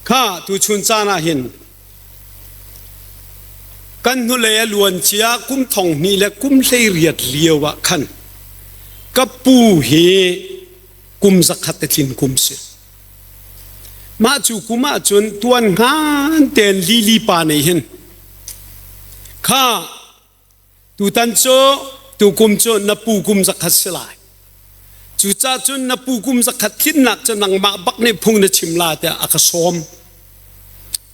ข้าตูชุนจานาเห็นกันนุเลยล้วนเชียกุมทองนี่และกุมเลยเรียดเลียวะขันกับปูเฮกุมสักขัดตินกุมเสมาจูกุมาจนตัวงานเตนลีลีปาเนเห็นข้าตูตันโจตูกุมโจนปูกุมสักขัดสลายจูจ้าจนนปูกุมสักขัดทิ้นหนักจนนังมาบักในพุงในชิมลาแต่อากาศอม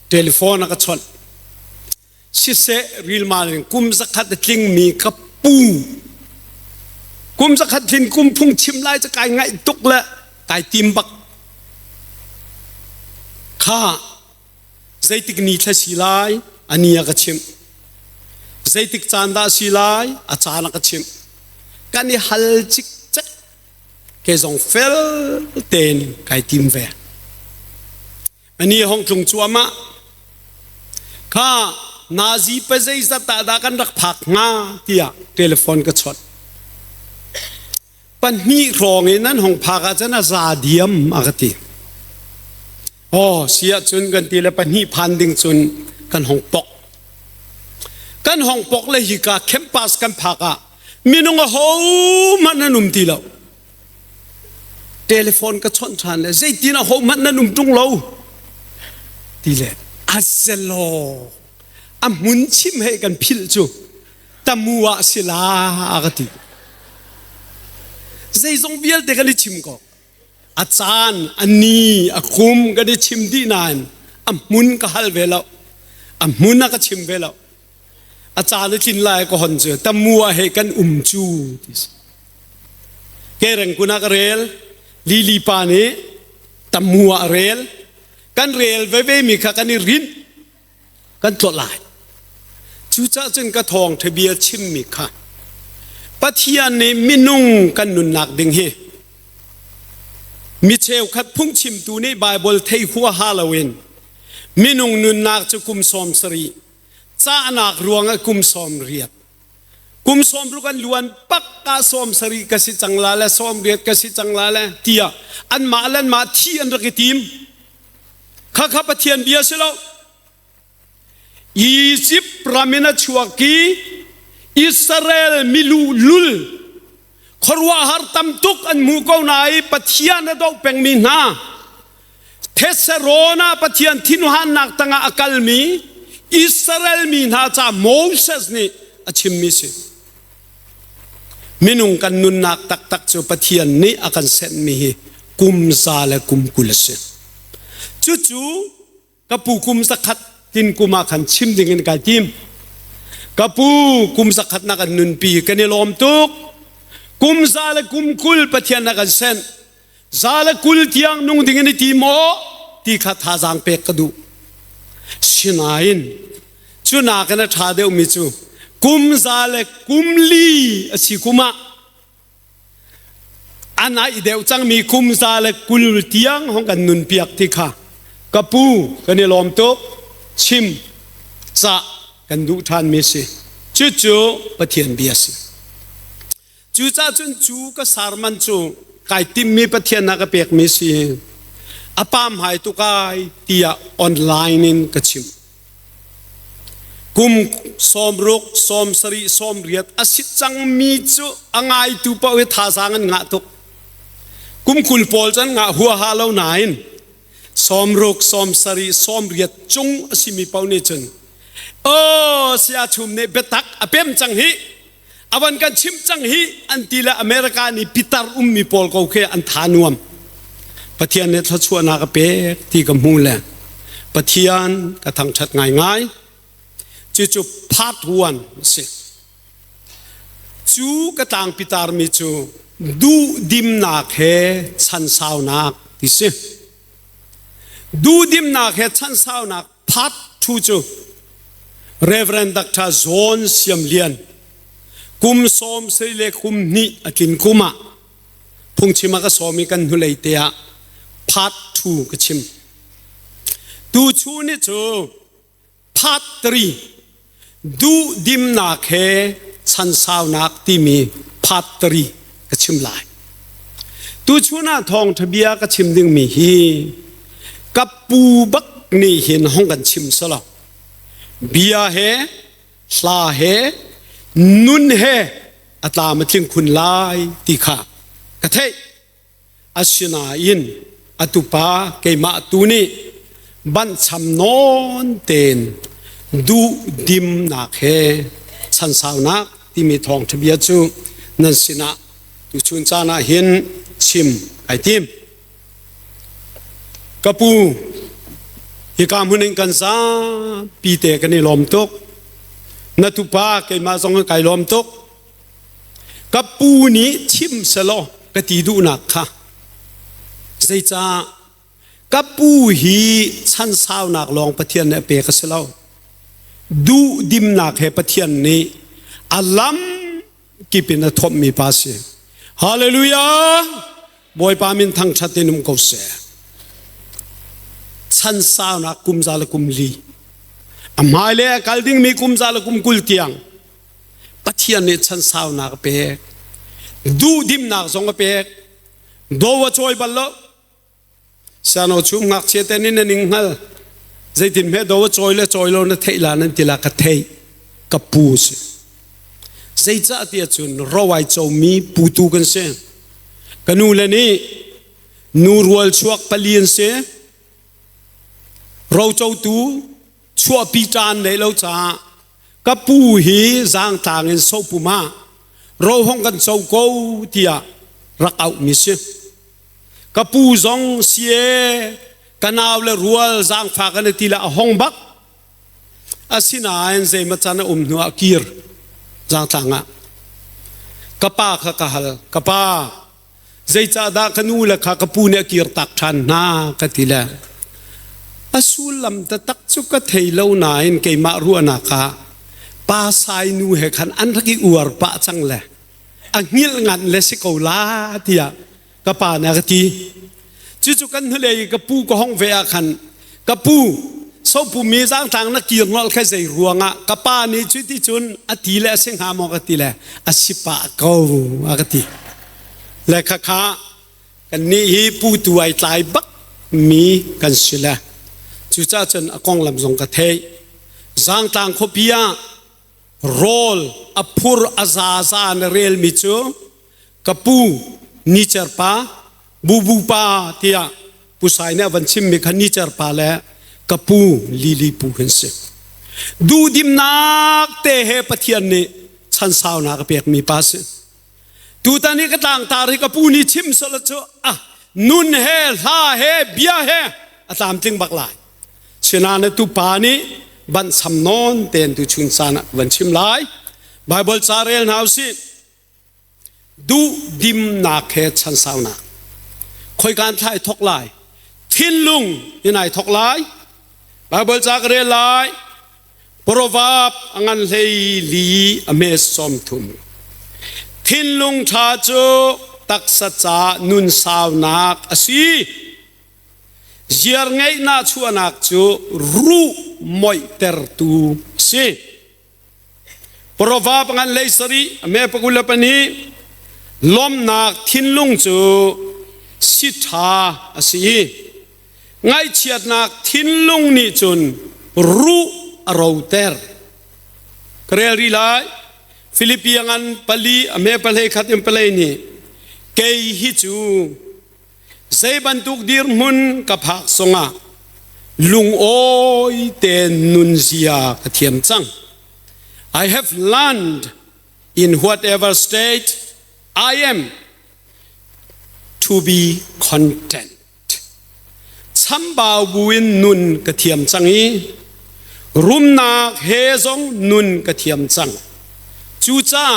เทเลโฟนอากาศชนชิเซรีลมาเลนกุมสักขัดทิ้งมีกับปูกุมสักขัดทิ้งกุมพุงชิมลายจะกายไงตุกละกายติมบักข้าใจติกนีทศิลายอันนี้ก็ชิมใจติกจานดาศิลายอาจารย์ก็ชิมกันนี่ฮัลจิกจักแค่ส่งเฟลเตนไก่ติมเวอันนี้ห้องตรงจัวมะข้านาซีไปใจสัตตากันรักผักงาเตียเทเลโฟนก็ช็อตปัญหีครองนั้นห้องผักอาจารย์ซาเดียมอากติโอ้เสียจนกันทีละปัญหีพันดิ่งจนกันห้องปอกกันห้องปอกเลยฮิกาเข้มปัสกันผักอะมีน้องเขามันนั่นนุ่มทีแล้วเทเลโฟนก็ชนชันเลยใจทีน่ะเขามันนั่นนุ่มตรงเราทีละอาเซโลอามุนชิมให้กันพิลจูตามัวศิลาอากติใจทรงเบียลเด็กกันได้ชิมก็อาจารย์อันนี้อาคุมก็ได้ชิมดีนานอามุนก็ฮัลเวลอามุนก็ชิมเวลอาจารย์ได้กินลายก็หันเจอตามัวให้กันจูแกเรื่องกุนักเรลลีลีปานีตามัวเรลกันเรลเว่มีข้ากันนี่รินกันตัวลายจูจ้าจนกระทองทะเบียชิมมีข้าปะเทียนในมินุงกันนุนนักดึงเฮมิเชลขัดพุ่งชิมตูในไบเบิลเทหัวฮาโลวีนมินุงนุนนักจะกุมสอมสรีจ้านักรวงกุมสอมเรียดกุมสอมรู้กันล้วนปักกาสอมสรีกสิจังลาและสอมเรียดกสิจังลาและเตียอันมาเล่นมาที่อันรักทีมข้าข้าปะเทียนเบียสิแล้วอียิปต์รามินาชัวกีอิสราเอลมิลูลุลขรัวหาร์ตัมตุกอันมูกเอาไหนปะเทียนดอกเป็งมีนาเทสโรนาปะเทียนทินุหันนักตั้งอักลมีอิสราเอลมีนาจ้าโมเสสนี่อชิมมิสิมินุงกันนุนนักตักตักจูปะเทียนนี่อากันเซนมีกุมซาและกุมกุลเสจู่ๆกับปูกุมสักขัดกินกุมาขันชิมดิ่งกันกายทิมกับปูกุมสักขัดนักนุนปีกันนี่ลมตุกกุมซาและกุมกุลปะเทียนนักเซนซาและกุลเทียงนุ่งดิ่งกันทีโมที่ขัดทาจางเปกกระดูชินาอินจู่นักนั้นท่าเดียวมิจูกุมซาและกุมลีสิกุมาอันไหนเดียวจังมีกุมซาและกุลเทียงห้องกันนุนเปียกที่ข้ากับปูกันนี่ลมตุกชิมจะกันดูทานมิสิจู่ๆปะเทียนเบียสิจู่จ้าจนจู่ก็สารมันจู่ไก่ติมมีปะเทียนนักเปียกมิสิอาปามหายตุกายเตียออนไลน์นินกชิมกุมสอมรุกสอมสรีสอมเรียดอาศิจังมีจู่อ่างไอตุปะเวทาสังงะตุกกุมคุลปอลจันงะหัวฮาเลวนายนสอมรุกสอมสรีสอมเรียดจงอาศิมีเปาเนจันเสียชุมเนเบตักอเปมจังฮีอวันกันชิมจังฮีอันตีละอเมริกานี่ปิตาร์มีปอลเขาเคอันทานวมปะเทียนเนี่ยทัชวนากเปกที่กับมูลแหละปะเทียนกระทั่งชัดง่ายจู่ๆพาดวันสิจู่กระต่างปิตาร์มีจู่ดูดิมนักเฮชันสาวนักที่สิดูดิมนักเฮชันสาวนักพัดจู่เรเวรนดักทาโซนเสียมเลียนกุมสอมเสเลกุมนี่อากินกุมะพุงชิมากสอมีกันหุเลยเตียพัดทูกชิมดูชูนี่จู่พัดตรีดูดิมนักเฮชันสาวนักที่มีพัดตรีกชิมลายดูชูน่าทองทะเบียกชิมดึงมีฮีกับปูบัก นี่เห็นห้องกันชิมซะแล้วเบียเฮลาเฮนุนเฮอัตามาทิ้งคุณลายติขากระเทยอาชนาอินอตุปาเกมาตูนี่บันชำนอนเตนดูดิมนักเฮสันสาวนักที่มีทองทะเบียนจูนันสินะตุชุนจานาเห็นชิมไอติมกระปูฮิกามุนิงกันซาปีเตกันนี่ลมตกนัตุปาเกมาสองไก่ลมตกกระปูนี้ชิมสลอกตีดูนักค่ะใจจ้ากระปูฮีชันสาวนักลองปะเทียนเนเปกสลาดูดิมนักเฮปะเทียนนี้อัลลัมกิปินทบมีภาษีฮาเลลูยาบอยปามินทั้งชาตินุมกเสชันสาวนักกุมซาลกุมลีอามายเลกัลดิ้งมีกุมซาลกุมกุลเตียงปะเทียนนี้ชันสาวนักเปกดูดิมนักสองเปกโดวช่วยบัลลสานอชุมนักเชตนินนิงฮัลใจตินเมโดวช่วยโลนเทลานันติลากเทยกับปูสใจจะเตียจุนรอไว้เจ้ามีปูตูกันเสกันนูเลนี่นูรัวชวกปลีนเสเราเจ้าตูชัวปีจานในเราจากระปูหีจางต่างเงินโซปูมาเราห้องกันเจ้าโกเตียรักเอามิเสกระปูจงเสียกันเอาเลยรัวจางฝากกันทีละห้องบักอาศินาเอ็นเซมาจานนัวกีร์จางต่างะกระป้าขะกะฮัลกระป้าใจจะด่าขนูละขะกระปูเนี่ยกีร์ตักชันนากะทีละอาสุลลำตะตักสุกะเทยเลวนายนเกยมารัวนักะป้าสายนูเฮขันอันทักอวร์ป้าจังเลยอังหิลงันเลสิโกลาทียกระป้าเนี่ยกะทีจู่ๆกันทะเลกระปูก็ห้องเวียขันกระปูโซปูมีจางทางนักกีฬาแค่ใจรัวงะกระป้านี่ชุดที่จุนอติเลสิงหามอกติเลอาศิปะเกาอากติและข้ากันนี่ฮีปูตัวไอ้ตายบักมีกันสิละจู่จ้าจนอากงลำสงกระเทยจางทางขบียโรลอพูร์อาซาซานเรลมิจูกระปูนิจร์ปาบูปาเตียผู้ชายเนี่ยวันชิมมีขันนิจร์ปาแล้วกระปูลีปูเห็นสิดูดิมนักเตะเฮปะเทียนนี่ชันสาวนักเปียกมีภาษีดูตอนนี้ก็ต่างตาริกระปูนี่ชิมสละจ้ะนุนเฮลาเฮเบียเฮตามจริงบักหลายเชนาในตุปานี้บันสำนอนเต็นตุชุนสานะวันชิมหลายไบเบิลซาเรลนาวสิดูดิมนักเฮชันสาวนักคอยการทายทกลายทินลุงยังไงทกลายบาเบิลจากเรียลายปรวาบอันเลยลีอเมซอมทุมทินลุงชาโจตักสัจานุนสาวนักอสีเจียร์ไงน่าชัวนักโจรูมอยเตอร์ตูสิปรวาบอันเลยสรีอเมปกุลปนีลมนักทินลุงโจสิทธาอสีไงเชียดนักทินลุงนี่จนรู้เราเตอร์เรียรีไลฟิลิปปิยันปลีอเมปลีขัดอิมปลีนี่เกยฮิจูเซบันตุกดีร์มุนกับหักสงะลุงโอยเตนุนเซียกเทียมจัง I have learned in whatever state I am to be content ซัมบาวบุญนุนกระเทียมจังอีรุมนาเฮซงนุนกระเทียมจังจูจ้า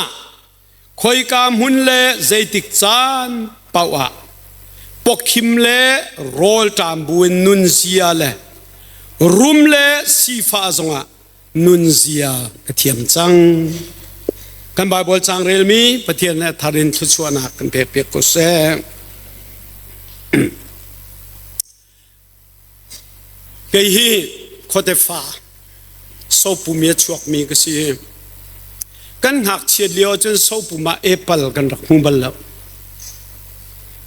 คอยกามหุนเลใจติกจานเป่าอะปกขิมเลโรลตามบุญนุนเสียเลรุมเลสีฟ้าซงอะนุนเสียกระเทียมจังกันบาบอลจังเรลมีปะเทียนและทารินทุชวนักกันเปียกกุเซเกฮีโคเตฟ้าโซปูเมียชวกมีก็สิกันหักเฉียดเลี้ยวจนโซปูมาเอเปิลกันรักมุบัลแล้ว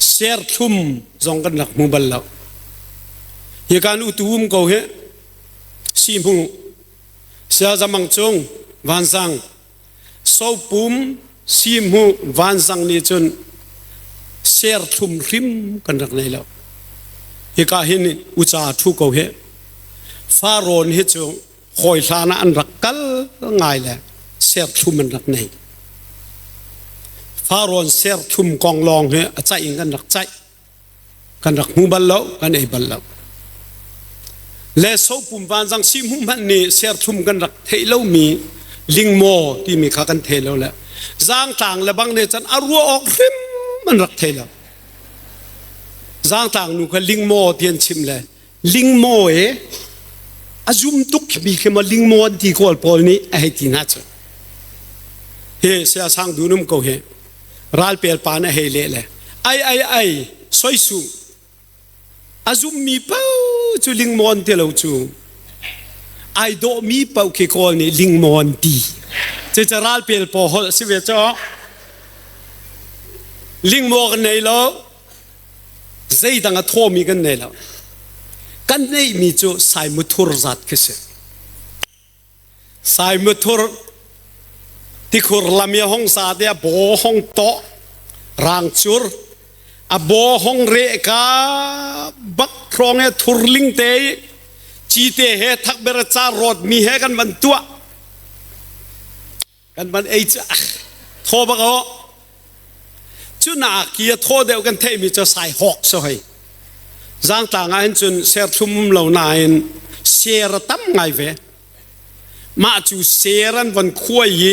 เสียร์ทุ่มจงกันรักมุบัลแล้วเหตุการณ์อุตุมเขาเห ซีมูเสียจมังจงวันสังโซปุมซีมูวันสังนี่จนเสียทุ่มริมกันรักในแล้วฮิกาหินอุจาทุกเอาเหฟาโรนฮิจงคอยลานะอันรักกัลง่ายแหละเสียทุ่มมันรักในฟาโรนเสียทุ่มกองลองเหใจอิงกันรักใจกันรักหูบัลแล้วกันไอบัลแล้วและโซปุ่มวานจังซิมุมันนี่เสียทุ่มกันรักเทเลมีลิงโมที่มีขากันเทเลแล้วจางต่างและบางเนี่ยจันอารัวออกริมมันรักเทเลจางต่างนูก็ลิงโมเทียนชิมเลยลิงโมอาจุมตุกมีขึ้นมาลิงโมที่กอลปอลนี่ไอ้ที่น่าจะเฮ้เสียสังดูนุ่มก็เฮรัลเปิลปานเฮเล่เลยไอสวยสูอาจุมมีเป้าจูลิงโมนเทเลจูไอโดมีเป้าที่กอลนี่ลิงโมนดีจะรัลเปิลปอลสิเวจ้าลิงโมกันไหนแล้วใจตั้งแต่ทั่วมีกันไหนแล้วกันไหนมีจูสายมุทุรจัดขึ้นสายมุทุรที่คุรลามีห้องสาเดียโบห้องโตรางจูร์อโบห้องเรกาบักครองเอทุรลิงเตยจีเตเฮทักเบรจารถมีเฮกันบันตัวกันบันเอจโทบักเอาจุนากีโทเดียวกันเทมีจะใส่หอกซะให้จางต่างอันจนเสียทุ่มเหล่านายเสียระตั้มไงเวมาจูเสียรันวันคุย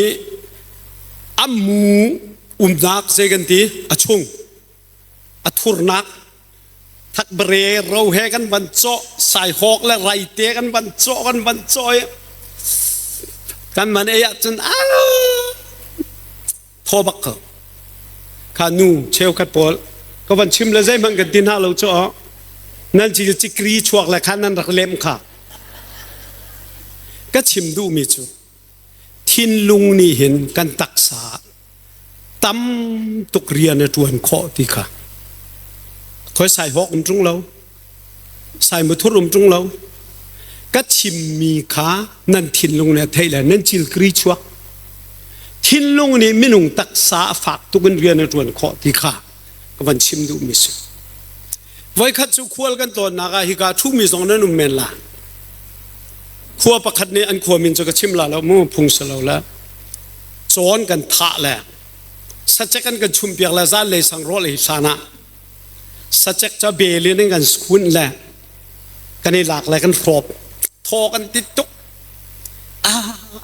อัมมูนักเสกันทีอชงอทุรนักทักเบรเราเฮกันวันโจใส่หอกและไรเตะกันวันโจกันวันโจกันมันเอะจนโทบักเขาขานูเชลกัดปอลก็วันชิมเลยใจมันกันดินหาเราจ่อนั่นจีจิกรีชวกและขันนั่นรักเล่มค่ะก็ชิมดูมีจูทินลุงนี่เห็นกันตักษาตั้มตุกเรียนในตัวนข้อที่ค่ะคอยใส่หอกจุงเราใส่มือทุรจุงเราก็ชิมมีขานั่นทินลุงเนี่ยไทยแหละนั่นจิลกรีชวกทินลุงนี่ไม่นุ่งตักษาฝากตุกันเรียนในตัวนข้อที่ค่ะก็วันชิมดูมีจูไว้ขัดจุขวลกันตัวนักฮิกาทุกมีสองนั้นนุ่มเมนละขัวประคัดนี้อันขัวมินจะกระชิมละแล้วมุ่งพุงเสลาแล้วจอนกันทะแหละสัจจกันกันชุมเปียกละซาเลยสังโรเลยชานะสัจจจะเบลีนึงกันสกุลแหละกันในหลากหลายกันครบทอกันติดตุก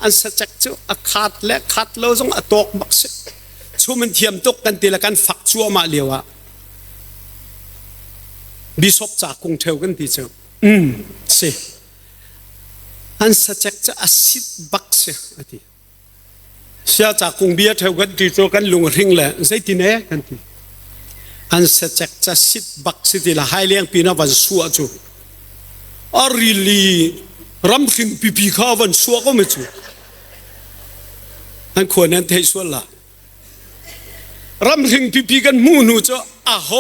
อันสัจจจะขาดและขาดเราต้องตอกบักเสช่วมันเทียมตุกกันตีละกันฝักชั่วมาเลียวะบิชอปจากกรุงเทพกันที่เจ้าสิอันสัจจะอาศิดบักเสียทีเสียจากกรุงเบียเทพกันที่เจ้ากันลุงริงแหละใจที่ไหนกันที่อันสัจจะศิดบักเสียทีละให้เลี้ยงปีน่าวันสัวจูอาริลีรำริงปีข้าวันสัวก็ไม่จูอันควรนั้นเทสัวละรำริงปีกันมูนูจ้าโห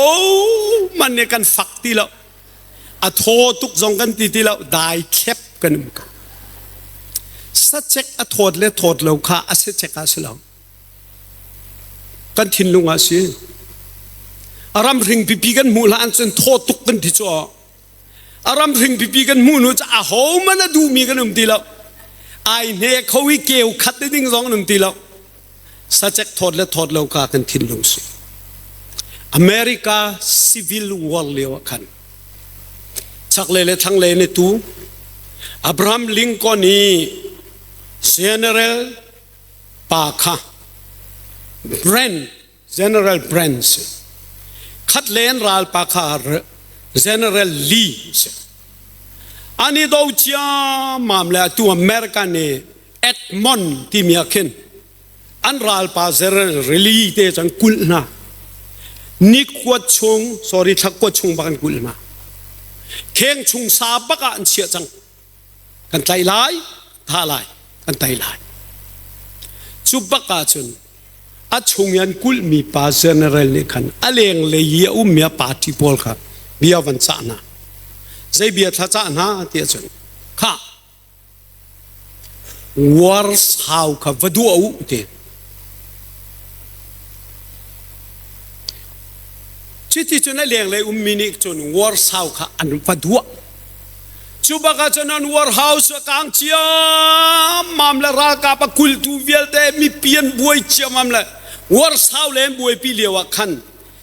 มันเนี่ยกันฝักทีละโทตุกจงกันทีละได้แคบกันมึงสัจจะโทษและโทษเราข้าสัจจะกันสิเรากันทิ้งลงอาศัยรำริงปีกันมูลอันจนโทษตุกกันที่จ้ารำริงปีกันมูนูจ้าโหมันดูมีกันทีละไอเนี่ยเขาวิเกี่ยวขัดได้ดิ้งจงทีละสัจจะโทษและโทษเราข้ากันทิ้งลงสิอเมริกาซิวิลวอร์เลียวกันชักเลยเลยทั้งเลยในตู้อับราฮัมลิงคอนีเจเนอเรลปาคาเบรนเจเนอเรลเบรนส์ขัดเลนรัลปาคาเจเนอเรลลีอันนี้ดูจ้ามามเลยตัวอเมริกันเนี่ยเอ็ดมอนด์ที่มีอาคินอันรัลปาเจเนอเรลลีเตจังกุลนะนิกวดชง sorry ทักกวดชงบักันกุลมาเข่งชงซาบักอันเสียจังกันไตลายท่าลายกันไตลายจุบบักอาจุนอาชงยันกุลมีปาเจเนอเรลนี่ขันอเลงเลยยอุ้มเมียปาติพอลค่ะเบียวันจานะใจเบียท่าจานะเตียจุนค่ะ war sao ka vadu au te chiti chuna leng le mini chun war sao ka an vadu chuba ka chunan war house kang chia mamla ra ka pa kultu velte mi pian buai chia mamla war sao le buai pi lewa khan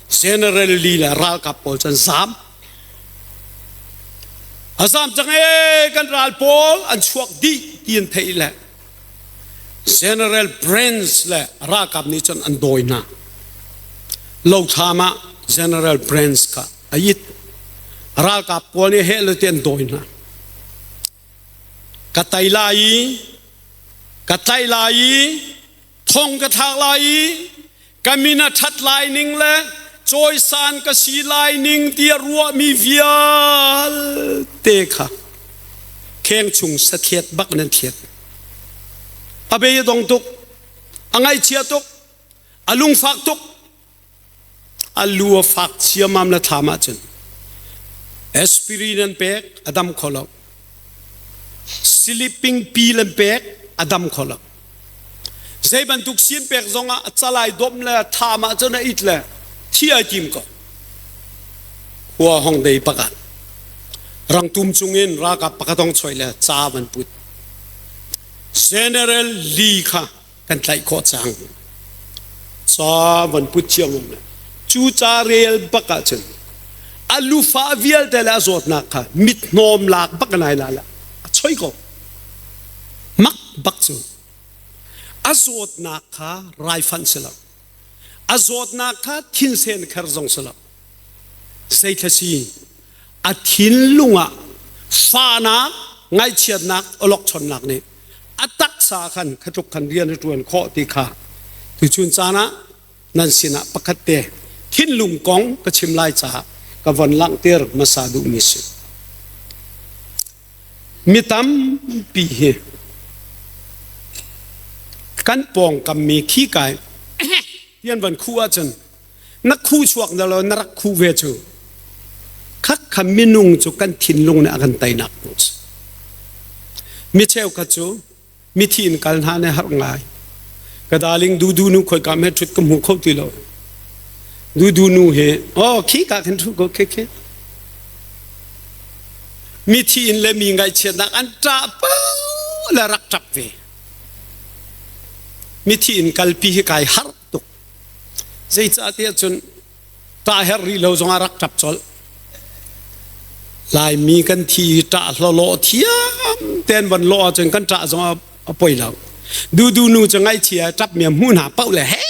generally la ra ka pol chan zam azam chang e kan ral pol an chuak di tien thei la general brains la ra kap ni chon an doina lo thama general brains ka ayit ra kap pol ni he lo ten doina katai lai thong ka thak lai kamina that lai ning le choi san ka si lai ning tia ruwa mi vial te kha kheng chung sa thiet bak nan thiet abe dong tuk angai chia tuk alung fak tuk alua fak chia mam la thama chen aspirin pek adam kholo sleeping pill pek adam kholo zai ban tuk sien pek zonga chalai dom la thama chona itla thia kim ko huwa hong dei pakat rang tum chungin ra ka pakatong choile cha ban put general li kha kan tlai kho chang cha ban put chiang na chu cha rel baka chen alu fa vial de la zot na kha mit nom lak bakanai la la choi ko mak bak chu azot na kha rai fan sela azot na kha thin sen khar jong sela sei thasi a thin lunga fa na ngai chiat nak olok chon nak ni atak sa khan khatuk khan rian tuan kho ti kha tu chun chana nan sina pakate thin lung kong ka chim lai cha ka van lang ter masadu mi se mitam pi he kan pong kam mi khi kai yan van khu a chen nak khu chuak na lo narak khu ve chu khak kham minung chu kan thin lung na kan tai nak mi cheu ka chu mi thin kal na ne har ngai ka daling du nu khoi kam he thut kam hu khau ti lo du nu he oh khi ka kan thu ko ke mi thin le mi ngai chen nak an tra pa la rak tap ve mi thin kal pi he kai har tuk zai cha tia chun ta her ri lo zong rak tap chol lai mi kan thi ta lo thiam ten ban lo chun kan ta zong a poi lo du nu changai chia tap miam hu na pau le he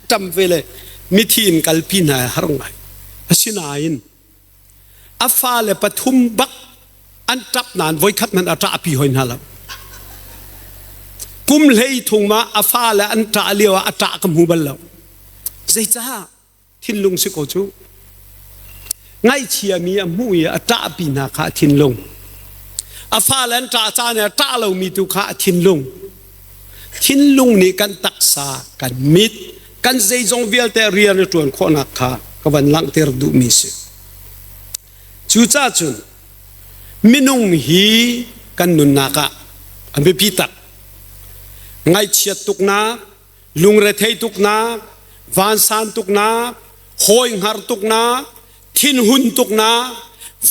tam ve le mi thin kal pi na har ngai asina in afa le pathum bak an tap nan voi khat nan ata pi hoin hala kum lei thung ma afa le an ta liwa ata kam hu bal lo zai cha thin lung se ko chu ngai chia mi a mu ya ata pi na kha thin lung afa le an ta cha ne ta lo mi tu kha thin lung ni kan taksa kan mit kan zai jong vial te rian tuan khona kha ka ban lang ter du mi se chu cha chun minung hi kan nun na ka an be pi tak ngai chia tuk na lung re thei tuk na van san tuk na hoi ngar tuk na thin hun tuk na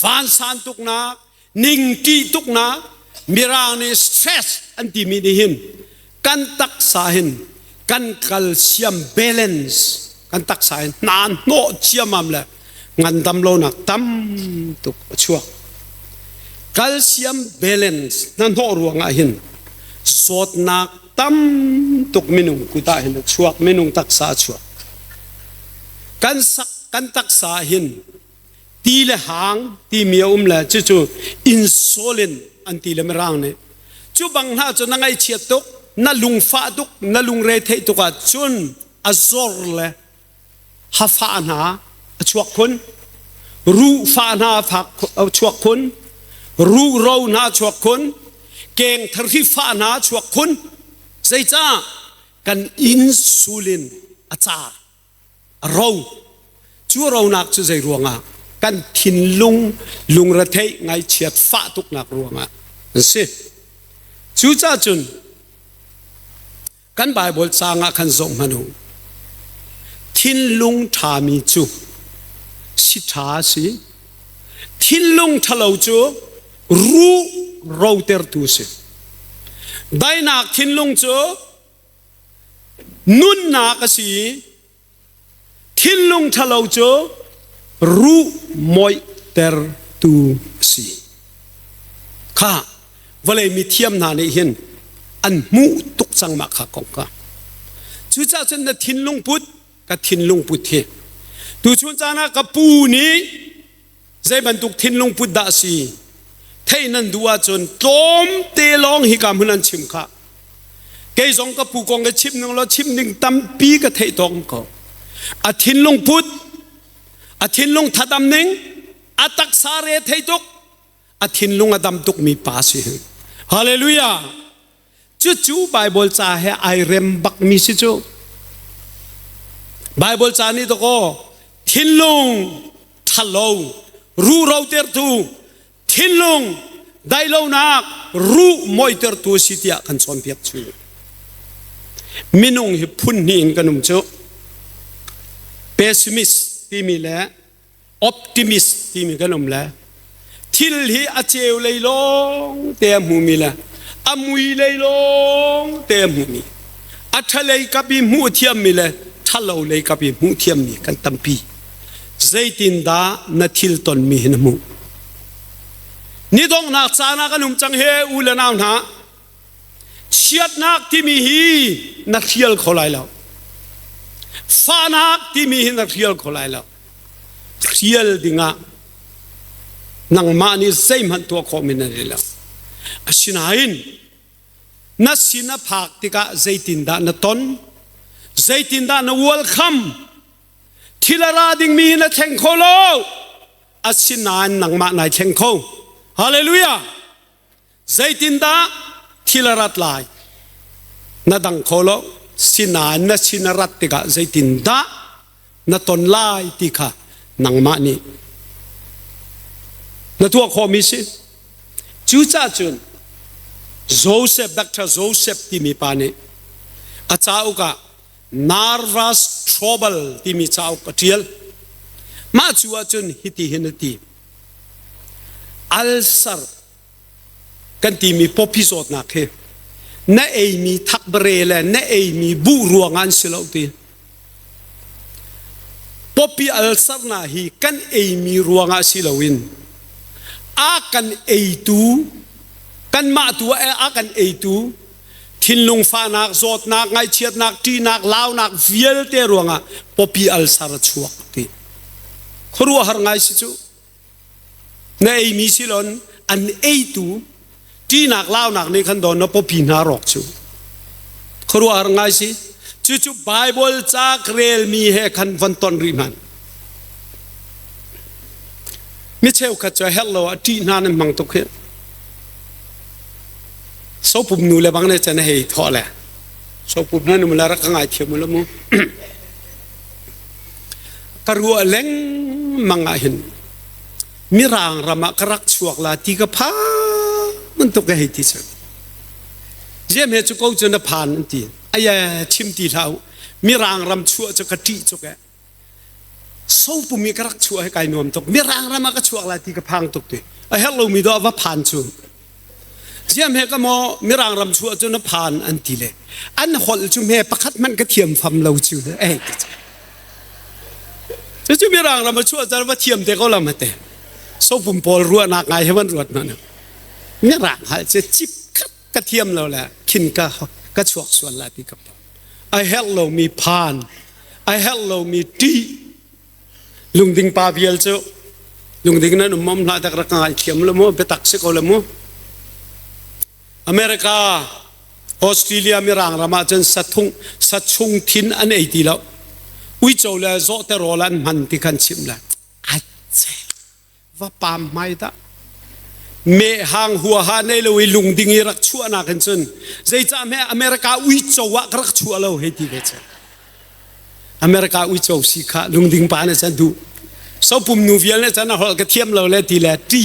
van san tuk na ning ti tuk na mirang ni stress anti mi ni hin kan tak sa hin kan calcium balance kan tak sa hin nan no chiam am la ngan dam lo nak tam tuk chuak calcium balance nan ho ruang a hin sot nak tam tuk minung kuta hin chuak minung tak sa chuak kan sak kan tak sa hin ti le hang ti mia la chu insulin anti le merang ne chu bang na chu nangai chiat tuk na lung fa tuk na lung re thei tuk a chun azor le ha fa na chuak kun ru fa na phak chuak kun ru ro na chuak kun keng thari fa na chuak kun zai cha kan insulin acha ro chu ro nak chu zai ruanga kan thin lung ra thei ngai chiat fa tuk nak ruanga se ชูจ้าจุนกันไบเบิลสางกันส่งมานูทินลุงทามีจูสิทาสิทินลุงทะเลาจูรู้เราเตอร์ตูสิได้นักทินลุงจูนุนนักสิทินลุงทะเลาจูรู้มอยเตอร์ตูสิข้าวันเลยมีเทียมนาในเห็นอันมูตุกสังมาขากงกาชูจ้าจนได้ทินลุงพุทธกับทินลุงพุทธเทดูชวนจานะกับปูนี้ใจบรรทุกทินลุงพุทธดาสีเท่นั้นดูว่าจนต้มเตลองฮิกามุนันชิมข้าเกยสองกับปูกองกับชิมนึงแล้วชิมนึงตั้มปีกับเทตองก็อาทินลุงพุทธอาทินลุงทัดดำนึงอาตักสาเรเทตุกอาทินลุงอดำตุกมีปาสิฮาเลลูยาจู่ๆไบเบิลจ่าให้ไอเรมบักมีสิจู่ไบเบิลจ่านี่ตัวก็ทินลุงทะเลารู้เราเตอร์ตูทินลุงได้เล่านักรู้มอยเตอร์ตูสิทธิ์กันสอนเพียบจู่มินุงฮิพุนนี่กันนุ่มจู่เพสซิมิสที่มีแล้วออปติมิสที่มีกันนุ่มแล้วทิลฮีอาเจวเลยลงเต็มหูมีแล้วอามุยเลยลงเต็มหูมีอัทะเลยกับบีมูเทียมมีแล้วทะเลาเลยกับบีมูเทียมมีกันตั้มปีใจตินดาณทิลตนมีหินมูนี่ต้องนักษานักนุ่มจังเฮอุลนาวนะเชียดนักที่มีฮีนักเที่ยวเขาไล่แล้วฟ้านักที่มีฮีนักเที่ยวเขาไล่แล้วเที่ยวดิ่งะนังมานี่ใจมันตัวคอมินนั่นแล้วสินาอินนัดสินาพักติกะใจตินดาณตนใจตินดาณวัลคัมทิลาราดิ่งมีนะเทงโคโลอาสินานนังมาในเทงโคฮาเลลูยาใจตินดาทิลารัตไลนัดังโคโลสินานนัสินารัตติกะใจตินดาณตนไลติกะนังมานี่ณตัวคอมิสิจูจ้าจุนโจเซฟดักทาโจเซฟที่มีปานีอาจารย์ก็ nervous trouble ที่มีชาวกเทียลมาชัวจุนฮิติหินตีอัลซาร์กันที่มีพอพิสูจน์นักเหน่เอมีทักเบรเลน่เอมีบุรัวงานสิลาวตีพอพิอัลซาร์น่ะฮีกันเอมีรัวงานสิลาวินอากันเอตูกันมาตัวอากันเอตูทินลุงฟ้านักโจดนักไงเชียดนักตีนักลาวนักเวียลเตรัวงะพอปีอัลซาร์ชัวตีครัวหาไงสิจูในมีสิลอนอันเอตูตีนักลาวนักนี่ขันโดนพอปีนารอกจูครัวหาไงสิจู่ๆไบเบิลจากเรลมีให้ขันวันตอนริมันมิเชลขัดจะเฮลโลตีนานมังตุกเฮสอบปุ่มนูเลบังเนี่ยจะไม่ให้ทอแหละสอบปุ่มนั้นมันละรักง่ายเทียมมันละมั้งกรัวเล้งมังเห็นมีรางรำกรักชวกลาตีกพามันตุกให้ที่สุดเจ้าเมจุกเอาจนผ่านนั่นทีไอ้ชิมตีเท้ามีรางรำชัวจะกระติจุกสอบปุ่มมีกรักชัวให้ไกลนวมตุกมีรางรำกระชวกลาตีกพังตุกตีไอ้เฮลโลมีดอกว่าผ่านชูเจ้าเมฆก็มอมีรางรำชัวจนผ่านอันทีเลยอันหอลจุเมประคัดมันก็เทียมฟำเราจูเอ้จุมีรางรำชัวจะว่าเทียมแต่ก็ลำมาแต่สอบปุ่มพอรัวนักไงให้มันรวดนั่นมีรางหายจะจิบคัดกระเทียมเราแหละขินก็ชวกส่วนละที่กับไอ้เฮลโลมีผ่านไอ้เฮลโลมีตีลุงดิงปาเบียลเจ้าลุงดิงนั้นมั่มลาตะกระกายเขียมละมั้งไปตักเสกเอาละมั้งอเมริกาออสเตรเลียมีรางรามาจนสัตชุงทินอันเอตีแล้ววิจารณ์เลยโจเตโรลันมันที่กันชิมละอาเจว่าปามไม่ได้เมหังหัวหาในเลยลุงดิ่งรักชัวนักจนใจจะอเมริกาวิจารณ์รักชัวเราเฮติเวชอเมริกาวิจารณ์สิค่ะลุงดิ่งปานเนี่ยฉันดูสอบปุ่มนูเวียนเนี่ยฉันหอกระเทียมเราเลยทีละตี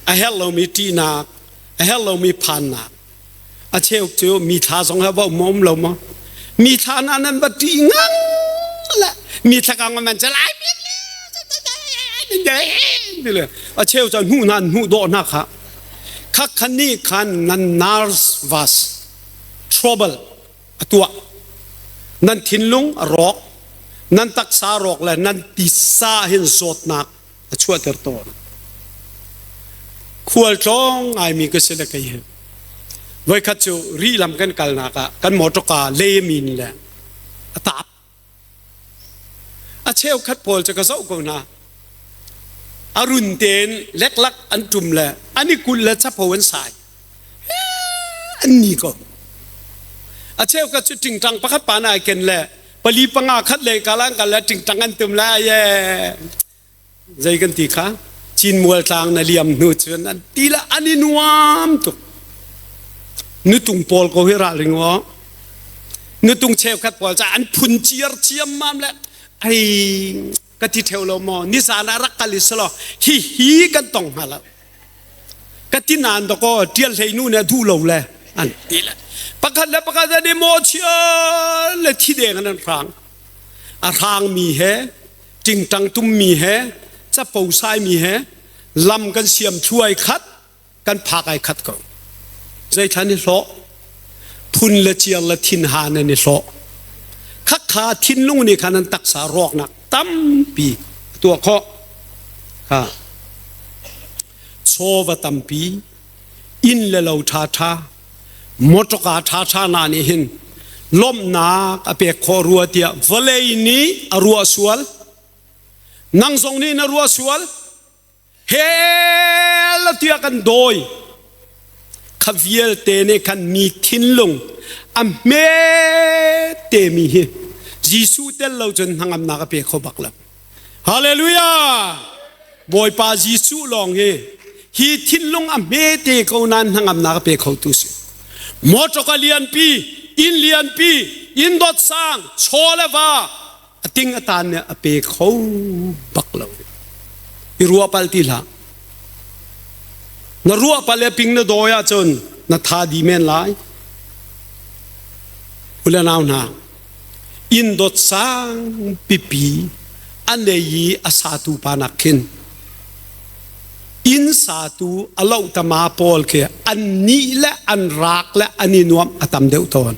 ไอเฮลเรามีตีนักไอ้เฮลโลมีพันนัก อาเชลจูมีท่าสองฮะว่ามอมเรามามีท่านั้นบัดดีงั้งละมีท่ากังมันจะไล่นี่เลยอาเชลจะหูนันหูโดนักฮะคันนี้คันนั้น nervous trouble ตัวนั้นทิ้งลงรอกนั้นตักษารอกและนั้นติสาเห็นสดนักช่วยเติร์ตัวควรจ้องไอมีก็เสด็จกันยังไว้ขัดจูรีลำกันกัลนักกันหมดกาเลมินแหละตับอาเชลขัดพอลจะกระเซากูนะอรุณเตนเล็กลักอันจุ่มแหละอันนี้กุลและชับพวันสายอันนี้ก็อาเชลก็จะจริงจังประคับปานายกันแหละปลีปังอาคัดเลยกาลังกันแล้วจริงจังกันเต็มแล้วแย่ใจกันตีค่ะจีนมัวทางนาเลียมนูเชิญนั้นตีละอันนี้นวมตุกนึกตุงปอลก็เฮราลิงวะนึกตุงเชฟขัดปอลจะอันพุนเจียร์เชียมมามแล้วไอ้กะทิเทวโลมอนิสานารักกัลิสลอฮีกันตองมาแล้วกะทินานตะก็เทียลเฮนูเนี่ยดูโลเลยอันตีละประคันและประคันจะได้โมเชียและที่เดียกันนั้นพรางรางมีเหจริงจังตุ้มมีเหจะปูไซมีเหลำกันเสียมช่วยคัดกันพากไอคัดก็ใจท่านนี่โลพุนละเจียละทินหานี่โลขักขาทินลุงนี่ขันตักษารอกนักตั้มปีตัวข้อค่ะโชวตั้มปีอินเลเราท่ามดกาท่านานี่เห็นล้มนาอเปกคอรัวเตียวเลยนี้รัวสวลนังทรงนี้นรัวสวลเฮลเตียกันโดยขวิเอลเตเนกันมีทิ้นลงอเมเตมีเฮยิสุเตลเราจนทางอำนาจเปกเขาบักลับฮาเลลูยาบอยปายิสุลองเฮฮีทิ้นลงอเมเตเขานั้นทางอำนาจเปกเขาตุสิมอจกเลียนปีอินเลียนปีอินดอดสังโชเลวาติงอตานเนี่ยอเปกเขาบักลับอิรัวปัลติละนรัวปัลเลปิงนโดยาจนนทาดีเมนไลอุลนาวนาอินดอดสังปีอันเนยีอาสาตูปานักขินอินสาตูอัลลอฮฺตมาปอลเคอันนี้และอันรักและอันนี้นวมอัตมเดวตอน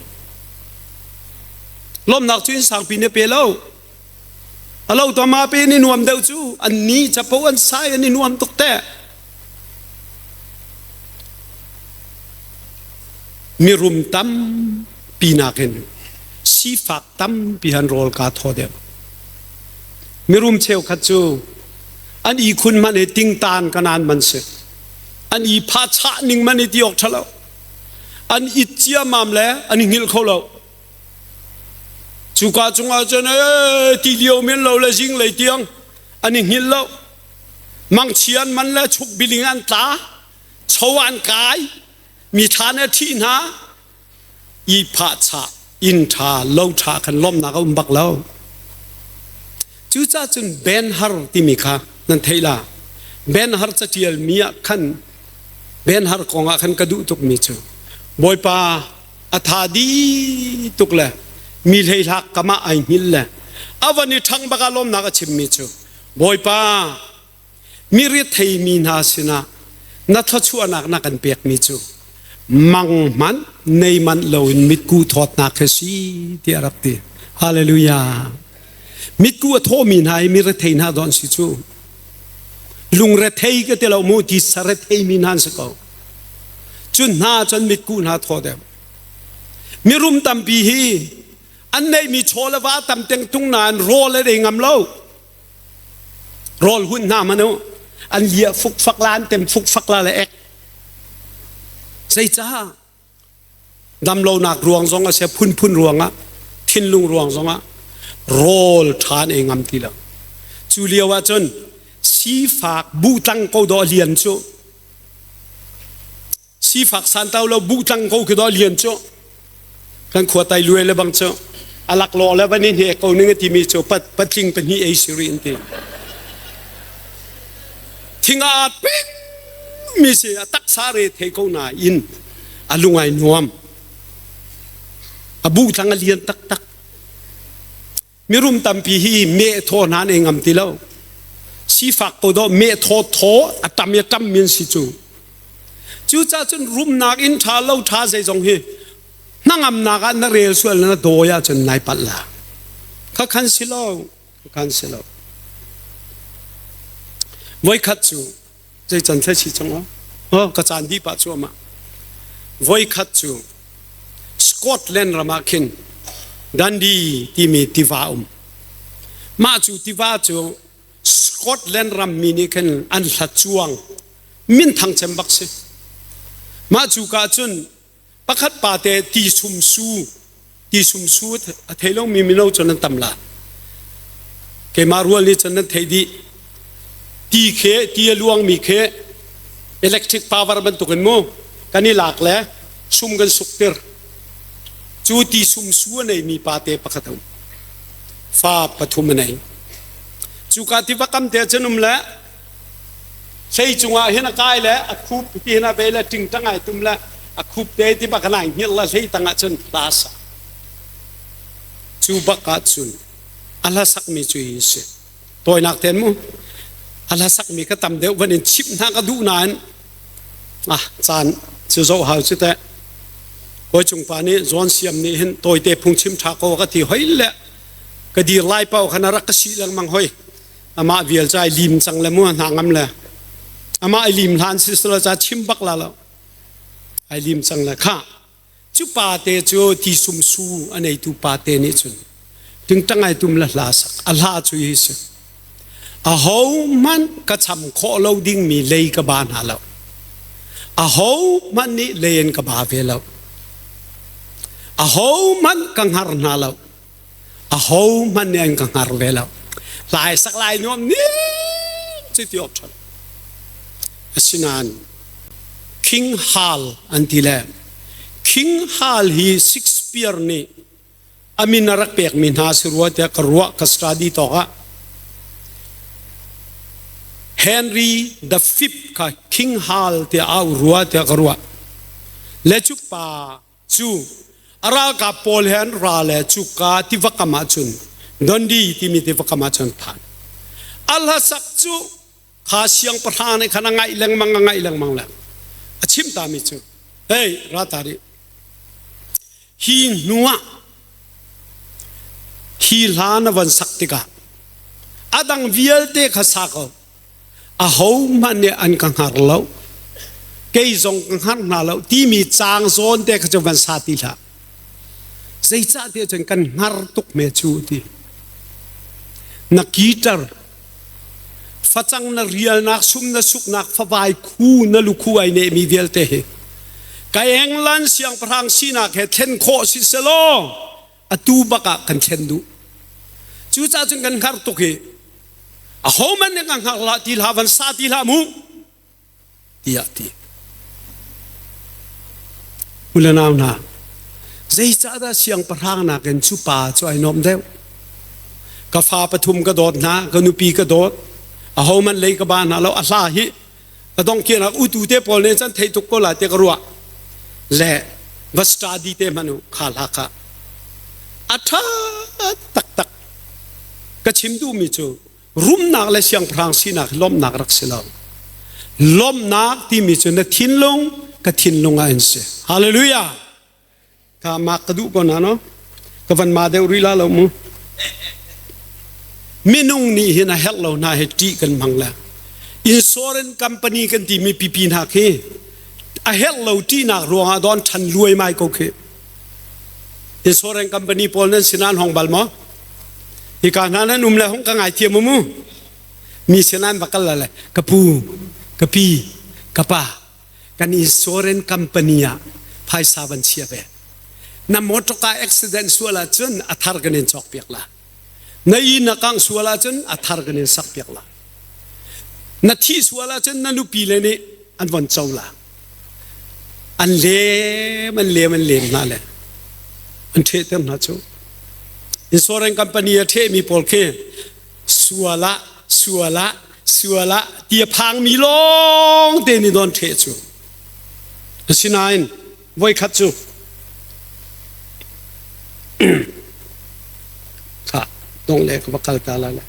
ล้มนักจุนสังปีเนเปล่าอัลลอฮฺตมาเปนี่นวมเดวจูอันนี้จะพวันสายอันนี้นวมตกแต่มีรุมตั้มปีนักเห็นสีฟักตั้มปีฮันโรลกาทอเดวมีรุมเชลขัดจูอันอีคุณมันเอติงตานกันนานมันเสอันอีพาชะนิงมันเอติออกทะเลอันอีเจียมามแล้วอันอีหิลเขาเราจุกาจงอาจารย์ที่เดียวเมียนเราเลยจิงเลยเตียงอันอีหิลเรามังเชียนมันแล้วชุกบิลิงอันตาชาวอันกายมีฐานที่นะอีพาชะอินทาเล่าชาขันล้มนักอุบักเราจู่จ้าจนเบนฮาร์ที่มีค่ะนั่นเทล่าเบนฮาร์จะเทียลมีขันเบนฮาร์ของขันกระดูตุกมีจูบอยป้าอัฐาดีตุกเลยมีเลยลักกมาไอหิลเลยอาวันนี้ทั้งบักลมนักชิมมีจูบอยป้ามีเรียไทยมีนาสินะนัทชัวนักนักกันเปียกมีจูมังมันในมันเราอินมิดกูทอดนักสีที่อารับตีฮาเลลูยามิดกูโทมินหายมีเรทัยนาดอนสิจูลุงเรทัยก็เตเราโมดิสเรทัยมินันสกาวจุนนาจนมิดกูนาทอเดมมีรุมตัมปีฮีอันไหนมีโชลวาตัมเต็งตุงนานโรลเลยงามเล่าโรลหุ่นหน้ามันเนาะอันเหี้ยฟุกฟักล้านเต็มฟุกฟักลาเลยเอ็กใส่จ้าดำโลนักรวงสองอาเสียพุ่นรวงอ่ะทิ้นลุงรวงสองอ่ะโรลทานเองงามทีละจูเลียว่าจนสีฝากบูตังเขาดอเลียนโจสีฝากสันเตาเราบูตังเขาคือดอเลียนโจกันขวดไตรวยเลยบางโจอลักลอแล้ววันนี้เนี่ยเขาหนึ่งที่มีโจปัดทิ้งเป็นนี่เอซิรินทีทิ้งอาดเป๊กมีเสียตักสาเรเทเขาหนาอิน อลุงไงนวมอบูทั้งเลียนตักมีรุมตัมพีฮีเมโทนานเองอัมติเลวสีฟักโตโดเมโทอัตามยตัมมินสิจูจ้าจนรุมนักอินทาเลวท้าใจจงฮีนั่งอัมนักนักเรียนส่วนนั้นโดยจนนายปัลลาเขาคันสิเลวไว้ขัดจูใจจันทร์ชิจงก็จานดีปัจจุบันไว้ขัดจูสกอตแลนด์รามาคินดันดีที่มีทิวามาจูทิวาจูสกอตแลนด์รามีนี่คินอันหลัดจวงมินทางเชมบักซิมาจูกาจุนปักขัดปาเตตีสุมสูเทลงมีมิโนจนันตัมลาเกมารัวลิจนันเทดีตีเคตีลวงมีเคอิเล็กทริกพาวเวอร์บรรทุกกันโมกันนี่หลากแหละซุ่มกันสุกเตอร์จูตีซุ่มสูในมีปาเตปะขัดฟ้าปฐุมในจูกาติวกรรมเตจนุมละใช่จุงอาเห็นกายละอคูปที่น่าเวลาจึงตั้งไงตุมละอคูปเตที่บักนายเฮียละใช่ตั้งจนลาสจูบักกัดจุนอัลลสักมีจุยเสตัวนักเทนมูอัลลสักมีก็ทำเดี๋ยววันนี้ชิปนักดูนานจานจะโซ่หาสุดแต่ก็จงปานี้จอนเสียมนี่เห็นตัวเตะพุงชิมชาโกก็ที่เฮ้ยแหละก็ดีไล่เป้าขนาดรักษีลังมังเฮ้ยอามาเวียลใจลิมสังละมัวหางำเลยอามาไอลิมทานสิสละจะชิมบักละแล้วไอลิมสังละข้าจุปาเตจูที่สุมสูอันนี้ตุปาเตนี่จุนถึงตั้งไงตุมละลาสักอัลลาจุยสิอาหูมันกระชำโคเราดิ้งมีเลยกับบานหาแล้วอาหูมันนี่เลียนกับบาเวแล้วอาหูมันกังหารนาแล้วอาหูมันเนี่ยกังหารเวแล้วหลายสักหลายโน้มนี่จิตยอบชันสินานคิงฮาลอันที่แล้วคิงฮาลฮีซิกสเปียร์นี่อามินารักเปียกมินหาสิรัวเตะกรัวกัสตาดีต่อเฮนรี่เดอะฟิฟค่ะคิงฮาลเตะอารัวเตะกรัวเลจุปาจูอารากับโพลเฮนราเลจุกาที่วักมาจุนดอนดีที่มีที่วักมาจุนผ่านอัลลอฮ์สักจูข้าเสียงประธานในขณะไงเรื่องมังแล้วชิมตามิจูเฮ้ยรัตารีฮีนัวฮีลานวันสักติกาอดังวิเอลเตขสักอาหูมันเนี่ยอันกังหารแล้วเกยจงกังหารนาแล้วที่มีจางโซนเตขจะวันสาติละใจจ่าเดียจนกันหารตุกเมจูดีนักกีตาร์ฟัจังนักเรียนนักซุ่มนักสุกนักฟ้าใบคู่นักลูกคู่ไอเนมีเวลเตะกายเองลันเสียงพลังสีนักเหตุเทนโคสิเซโลอตูบักกันเชนดูจู่จ้าจนกันหารตุกเหอาหูมันเนี่ยกันหารละที่ลาวันสาติละมูที่ยาที่อุลนาวนาใจจ่าได้เสียงพลังนักกันชุป่าช่วยนอมเดียวกาฟ้าปฐุมกระโดดนะกนุปีกระโดดอาหูมันเลยกับบ้านนะแล้วอาซาฮิก็ต้องเกี่ยนักอุตุเตปอลเนี่ยฉันเทตุกโกลาเตกรัวและวัสตาดีเตมนุขาลากะอัฐตักก็ชิมดูมิจูรุมนักและเสียงพรางสีนักล้มนักรักษาล้มนักที่มิจูนักทินลงก็ทินลงอันเสียฮาเลลูยาข้ามากระดูก่อนนะเนาะก็วันมาเดวริลาเรามูมินุงนี่เห็นเฮลเราหน้าเฮตีกันมังละอินชอรันคัมพานีกันที่มีปีปีนักเฮลเราที่นักรวงอดอนฉันรวยไม่ก็คืออินชอรันคัมพานีพอลนั้นสินานห้องบัลมอที่การนั้นนุ่มเลยห้องกังไงเทียมมูมีสินานบักละเลยกระปูกระปีกระปากันอินชอรันคัมพานีภายสาบันเชียเบน้ำมอตก้าอุบิเหตุส่วนละจนอัฐารกันเองจอกเปียกละในนักกังส่วนละจนอัฐารกันเองสักเปียกละนาทีส่วนละจนนั่นลูปีเลยนี่อันวันเจ้าละอันเล่มันนั่นแหละอันเทเต็มนะจูอินชอรันคัมพานีเทมีพอลเคส่วนละเตียพังมีลงเตนิดอนเทจูสินายน ไว้คัดจูค่ะตรงเล็กบักกัลตาละละ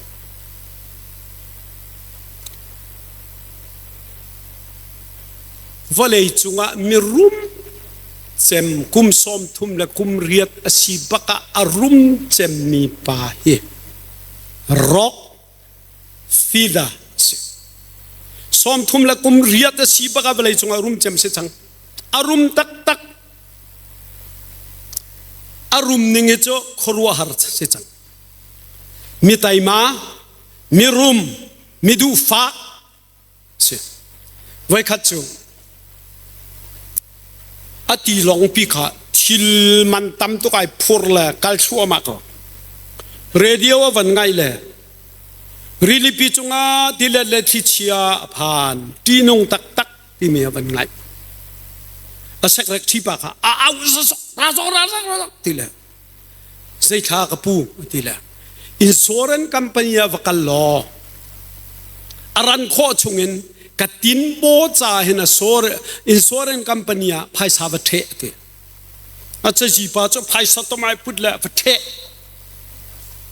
ว่าเลยจุงะมีรุมเซมกุมสอมทุมและกุมเรียดอสีบักอารุมเซมมีปาเฮรอกฟิดาสอมทุมและกุมเรียดอสีบักว่าเลยจุงอารุมเซมเสจังอารุมตักตักอารุมนิงเอโจขรัวฮาร์เสจังมีไตมามีรุมมีดูฟ้าเสไว้คัดจูอติลองพิฆาทิลมันตำตุกไอพูร์ละกัลชัวมากเรดิโอวันไงเลยรีลิปิจุงาดิเลเลทิเชียผ่านตีนงตักตักที่มีวันไงอาศักเล็กที่ปากอ้าวราซที่เลยใส่ข้ากปูที่เลยอินชัวรันคัมพานีวักลออารันโคชงเงินกัดตินโบจ่าเห็นอินชัวรันคัมพานีพายสาวเทะที่อาจจะจีบอาจจะพายสัตว์ไม่พูดเลยเทะ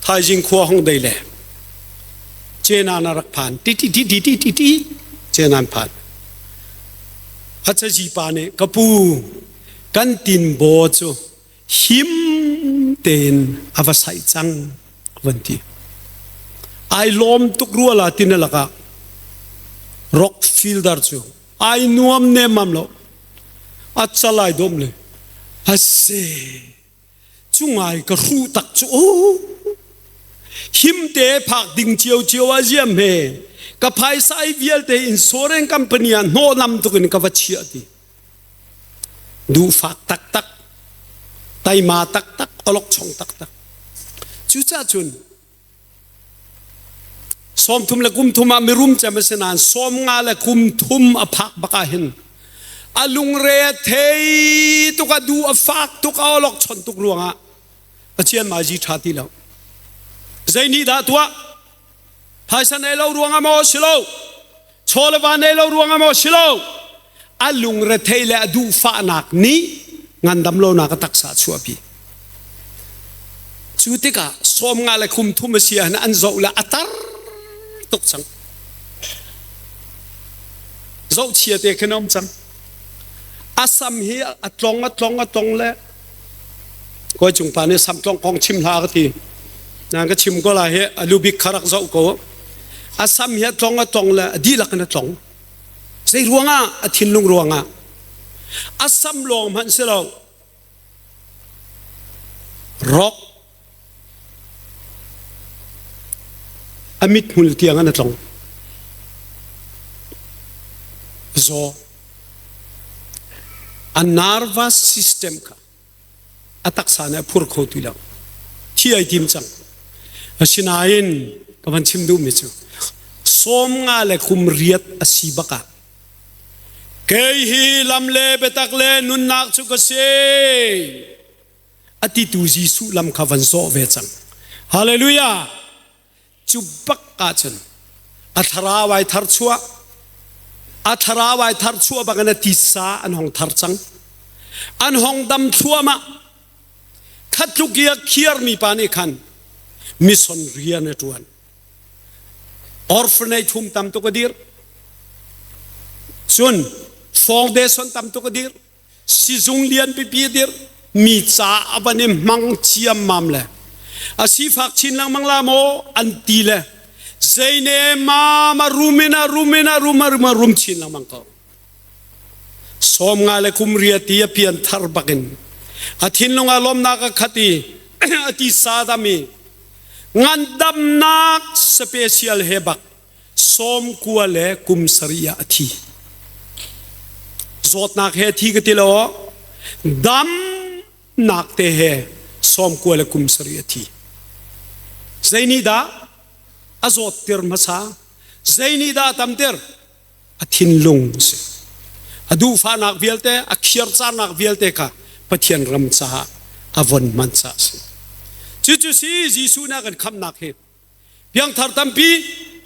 ทายจิงขัวห้องได้เลยเจนานารักผ่านติเจนานผ่านอาจจะจีบเนี่ยกปูกันตินโบจ่หิมเตนอวสัยจังวันที่ไอลมตุกรัวลาตินละกะร็อกฟิลดาร์จูไอนัวมเนมัมโลอัจฉริยดมเลยฮัสเซจุงไอกระรูตักจูหิมเตพักดิ่งเจียวอาเจียมเฮกับไพศาลเวียลเตอินโซเรนคัมพานีโนนำตุกินกับวัชเชียดีดูฟักตักตักไตมาตักตักอลกชงตักตักจุจ้าจุนสอมทุมและกุมทุมอามิรุมจะไม่เสนานสอมงาและกุมทุมอภักบักหินอาลุงเรเทตุกดูอฟักตุกอลกชนตุกรวงอ่ะอาเชียนมาจีชาติแล้วใจนี้ดาตัวภายในเรารวงอ่ะมอชิโลชอลวานในเรารวงอ่ะมอชิโลอาลุงเรเทและดูฟ้านักนี้งานดำโลนักตักษาชัวบีจุดที่กะสอมงาและกุมทุมเสียนอันโจละอัตร์ตุกจังโจเชียเตขนมจังอาสัมเฮียอัตลองเลยก็จุงปานี่สัมตลองของชิมลากทีนั่นก็ชิมก็ลาเฮอลูบิกขรักโจก็อาสัมเฮียตลองเลยดีลักนั่นตลองใส่รวงอ่ะอธินลุงรวงอ่ะอาสัมลงมันเสียแล้วร็อกอามิดมุลเตียงอันนั้นตรงโซอันนารวาสิสเต็มค่ะอัตักษาเนี่ยพูดเขาตุแล้วที่ไอทีมจังชินาอินกับมันชิมดูมิจูสมงาเลคุมเรียดอสีบักะเกยฮีลำเลเบตักเลนุนนักชุกเซอติตูจีสุลำขวันโซเวจังฮาเลลูยาจุบักกาจันอัทราวายทาร์ชัวบังนันติสาอันหงทาร์จังอันหงดำชัวมาขัดลุกยาเคียร์มีปานิคันมิสอนเรียนตัวนั้นออร์ฟเนจหุมตามตุกดีร์ส่วนฟองเดชันตามตุกดีร์ซิซุงเลียนปีดีร์มีจ้าอับเนมังเชียมมัมเลยอาศิฟักชินลังมังลาโมอันตีเลยเซเนมารูมินารุมชินลังมังก็สมงาเลคุมเรียตีเพียนทาร์บักินอาทินลงอารมณ์นักขัดอาทิสาดามีงานดำนักสเปเชียลเฮบักสมกัวเลคุมสริยาอาทิจดนักเฮทีกติโลดำนักเตเฮสมกัวเลคุมสริยาทีใจนี้ดาอาจดเติร์มาซาใจนี้ดาตามเติร์อาทินลงสิอดูฟ้านักเวลเตอเขียร์ซานักเวลเตค่ะปะเทียนรำซาอวันมันซาสิจู่ๆสิยิสุนักกันคำนักเฮเพียงทาร์ตัมปี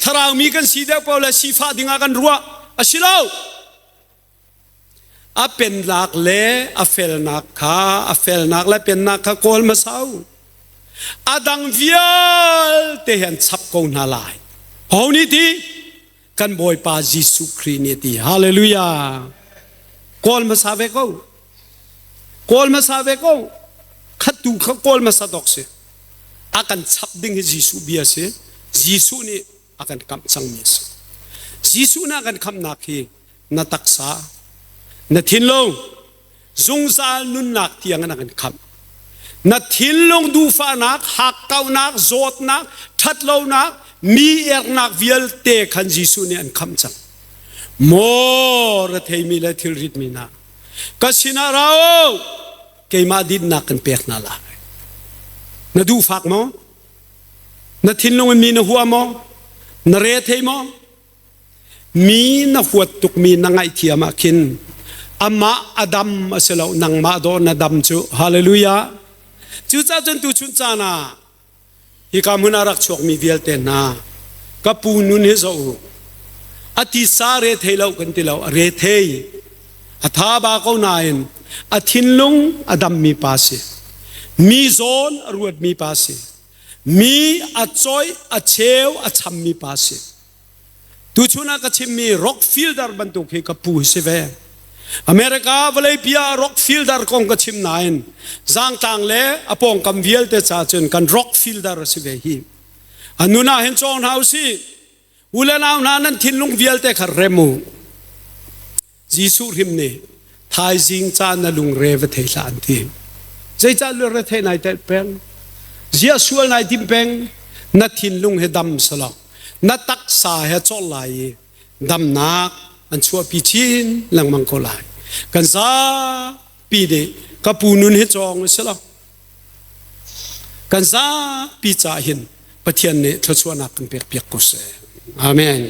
ทาราวมีกันสีเดียวเปล่าและสีฟ้าดิ่งกันรัวอาศิลาว a pen nak le a fel nak kha a fel nak le pen nak kha kol ma sau adang vial te han chap ko na lai honi ti kan boy pa Jesu Christ ni ti hallelujah kol ma sa ve ko khatu kha kol ma sa dok se akan chap ding Jesu bia se Jesu ni akan kam chang mi se Jesu na akan kham na khi na taksa na thinlong zungzal nun nak tiang na kan kham na thinlong du fa nak hak kau nak zot nak that lo nak mi er nak vial te khan Jesu ni an kham chang mo ra thei mi la thil rit mi na ka sina rao ke ma din nak kan pek na la na du fak mo na thinlong mi na huwa mo na re thei mo mi na huat tuk mi na ngai thia ma kin ama adam aselo nang ma do na dam chu hallelujah chu cha chen tu chun cha na hi ka mun arak chok mi vial te na ka pu nun he zo ati sa re thelo kan ti lo re thei atha ba ko nain athinlung adam mi pa se mi zon ruat mi pa se mi achoi acheu acham mi pa se tu chuna ka chim mi rock fielder bantu ke ka pu se ve America valai pia rock fielder kong ka chim nain zang tang le apong kam viel te cha chun kan rock fielder se ve hi anuna hen chon hausi ulana na nan thinlung viel te khar remu Jesu rim ne thai jing cha na lung re ve thei lan ti zai cha lu re thei nai te pen zia sual nai tim peng na thinlung he dam sala na tak sa he chol lai dam nak an chua pi chin lang mang ko lai kan za pi de ka pu nun he chong sala kan za pi cha hin pathian ne thachua nak kan pek pek ko se amen